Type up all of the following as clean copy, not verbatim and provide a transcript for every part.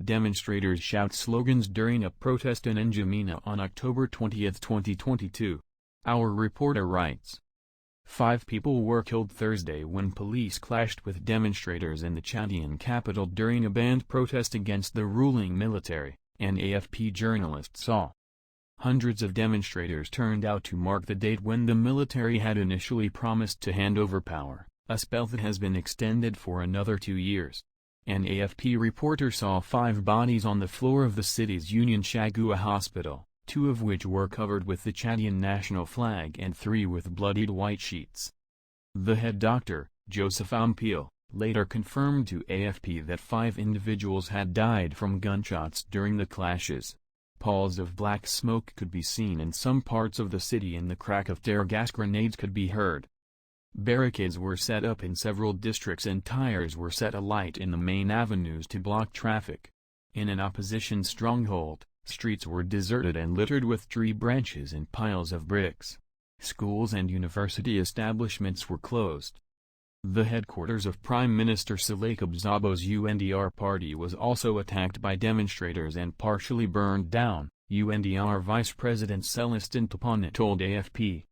Demonstrators shout slogans during a protest in N'Djamena on October 20, 2022. Our reporter writes. 5 people were killed Thursday when police clashed with demonstrators in the Chadian capital during a banned protest against the ruling military, an AFP journalist saw. Hundreds of demonstrators turned out to mark the date when the military had initially promised to hand over power, a spell that has been extended for another 2 years. An AFP reporter saw 5 bodies on the floor of the city's Union Shagua hospital, 2 of which were covered with the Chadian national flag and 3 with bloodied white sheets. The head doctor, Joseph Ampil, later confirmed to AFP that 5 individuals had died from gunshots during the clashes. Palls of black smoke could be seen in some parts of the city and the crack of tear gas grenades could be heard. Barricades were set up in several districts and tires were set alight in the main avenues to block traffic. In an opposition stronghold, streets were deserted and littered with tree branches and piles of bricks. Schools and university establishments were closed. The headquarters of Prime Minister Saleh Kebzabo's UNDR party was also attacked by demonstrators and partially burned down, UNDR Vice President Celestin Topone told AFP.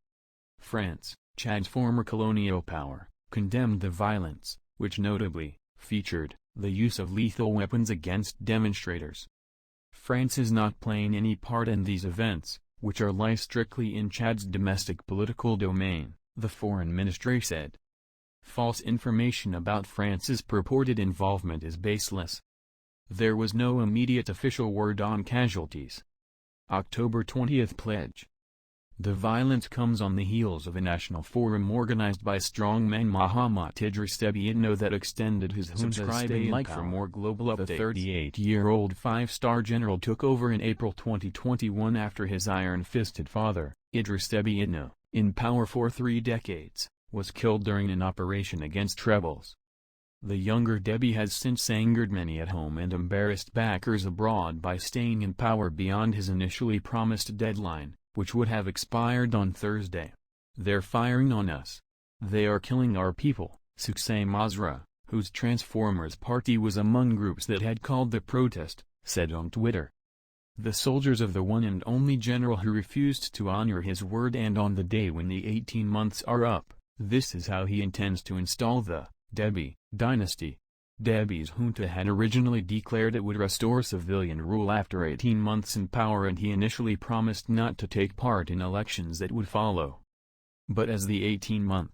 France, Chad's former colonial power, condemned the violence, which notably featured the use of lethal weapons against demonstrators. France is not playing any part in these events, which lie strictly in Chad's domestic political domain, the foreign ministry said. False information about France's purported involvement is baseless. There was no immediate official word on casualties. October 20 pledge. The violence comes on the heels of a national forum organized by strongman Mahamat Idris Deby Itno that extended his junta's stay in power. For more global updates. The 38-year-old 5-star general took over in April 2021 after his iron-fisted father, Idris Deby Itno, in power for 3 decades, was killed during an operation against rebels. The younger Deby has since angered many at home and embarrassed backers abroad by staying in power beyond his initially promised deadline, which would have expired on Thursday. They're firing on us. They are killing our people, Suksay Mazra, whose Transformers Party was among groups that had called the protest, said on Twitter. The soldiers of the one and only general who refused to honor his word, and on the day when the 18 months are up, this is how he intends to install the Deby dynasty. Deby's junta had originally declared it would restore civilian rule after 18 months in power, and he initially promised not to take part in elections that would follow. But as the 18-month